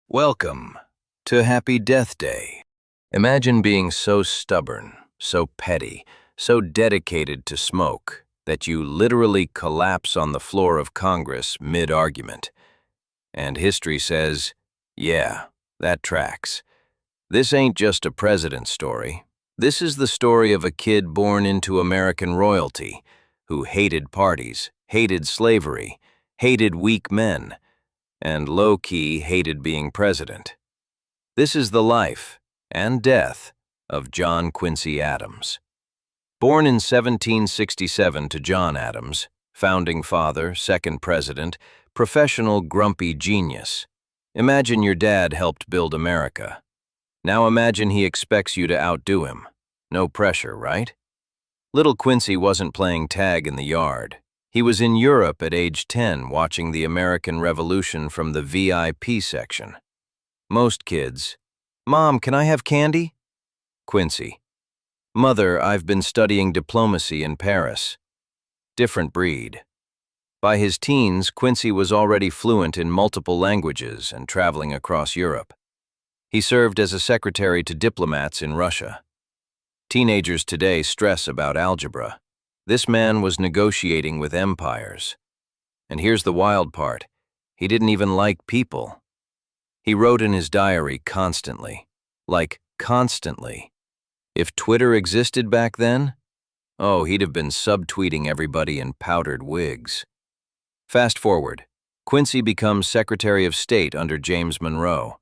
Welcome to Happy Death Day. Imagine being so stubborn, so petty, so dedicated to smoke that you literally collapse on the floor of Congress mid-argument. And history says, yeah, that tracks. This ain't just a president's story. This is the story of a kid born into American royalty who hated parties, hated slavery, hated weak men, and low-key hated being president. This is the life and death of John Quincy Adams. Born in 1767 to John Adams, founding father, second president, professional grumpy genius. Imagine your dad helped build America. Now imagine he expects you to outdo him. No pressure, right? Little Quincy wasn't playing tag in the yard. He was in Europe at age 10 watching the American Revolution from the VIP section. Most kids, "Mom, can I have candy?" Quincy, "Mother, I've been studying diplomacy in Paris." Different breed. By his teens, Quincy was already fluent in multiple languages and traveling across Europe. He served as a secretary to diplomats in Russia. Teenagers today stress about algebra. This man was negotiating with empires. And here's the wild part. He didn't even like people. He wrote in his diary constantly. Like, constantly. If Twitter existed back then, oh, he'd have been subtweeting everybody in powdered wigs. Fast forward, Quincy becomes Secretary of State under James Monroe,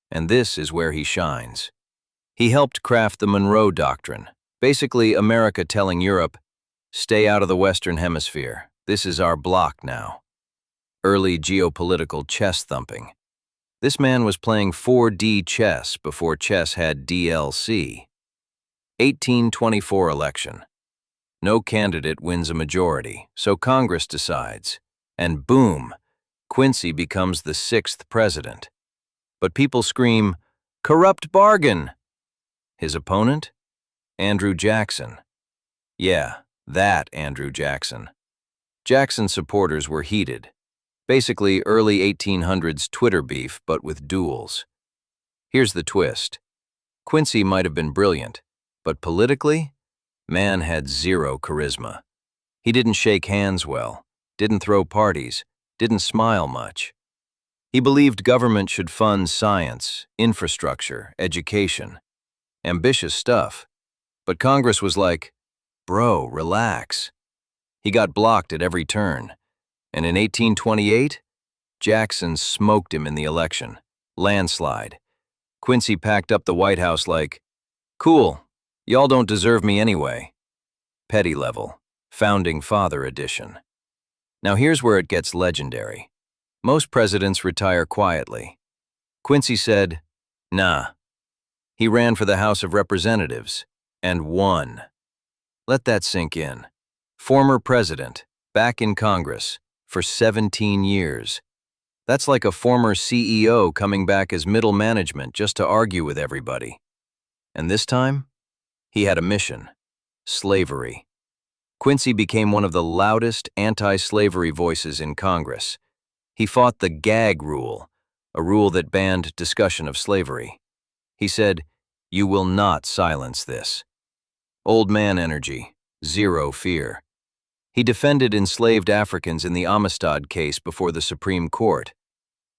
and this is where he shines. He helped craft the Monroe Doctrine, basically America telling Europe, "Stay out of the Western Hemisphere. This is our block now." Early geopolitical chess thumping. This man was playing 4D chess before chess had DLC. 1824 election. No candidate wins a majority, so Congress decides. And boom, Quincy becomes the 6th president. But people scream, "Corrupt bargain!" His opponent? Andrew Jackson. Yeah. That Andrew Jackson. Jackson's supporters were heated. Basically early 1800s Twitter beef, but with duels. Here's the twist. Quincy might have been brilliant, but politically, man had zero charisma. He didn't shake hands well, didn't throw parties, didn't smile much. He believed government should fund science, infrastructure, education. Ambitious stuff. But Congress was like, "Bro, relax." He got blocked at every turn. And in 1828, Jackson smoked him in the election. Landslide. Quincy packed up the White House like, "Cool, y'all don't deserve me anyway." Petty level. Founding Father edition. Now here's where it gets legendary. Most presidents retire quietly. Quincy said, nah. He ran for the House of Representatives and won. Let that sink in. Former president, back in Congress, for 17 years. That's like a former CEO coming back as middle management just to argue with everybody. And this time, he had a mission: slavery. Quincy became one of the loudest anti-slavery voices in Congress. He fought the gag rule, a rule that banned discussion of slavery. He said, "You will not silence this." Old man energy, zero fear. He defended enslaved Africans in the Amistad case before the Supreme Court.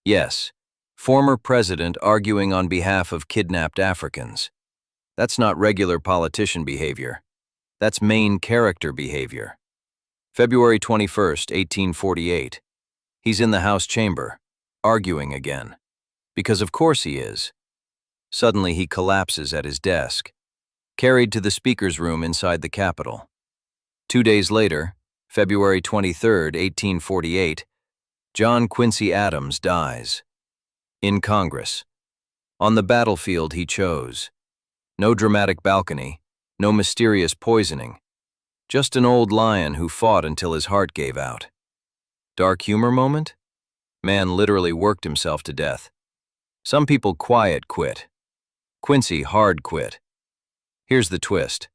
Yes, former president arguing on behalf of kidnapped Africans. That's not regular politician behavior. That's main character behavior. February 21st, 1848. He's in the House chamber, arguing again. Because of course he is. Suddenly he collapses at his desk. Carried to the speaker's room inside the Capitol. 2 days later, February 23, 1848, John Quincy Adams dies. In Congress. On the battlefield he chose. No dramatic balcony, no mysterious poisoning. Just an old lion who fought until his heart gave out. Dark humor moment? Man literally worked himself to death. Some people quiet quit. Quincy hard quit. Here's the twist.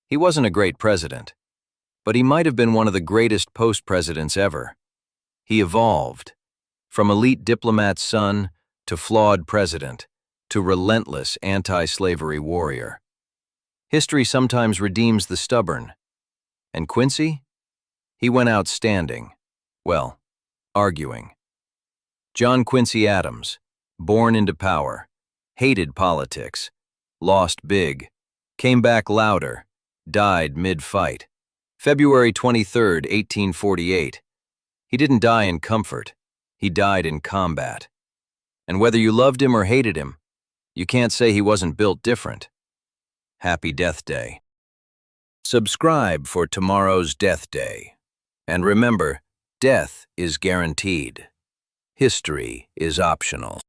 He wasn't a great president, but he might have been one of the greatest post-presidents ever. He evolved. From elite diplomat's son to flawed president, to relentless anti-slavery warrior. History sometimes redeems the stubborn. And Quincy? He went out standing. Well, arguing. John Quincy Adams, born into power, hated politics, lost big, came back louder, died mid-fight. February 23, 1848. He didn't die in comfort. He died in combat. And whether you loved him or hated him, you can't say he wasn't built different. Happy Death Day. Subscribe for tomorrow's Death Day. And remember, death is guaranteed. History is optional.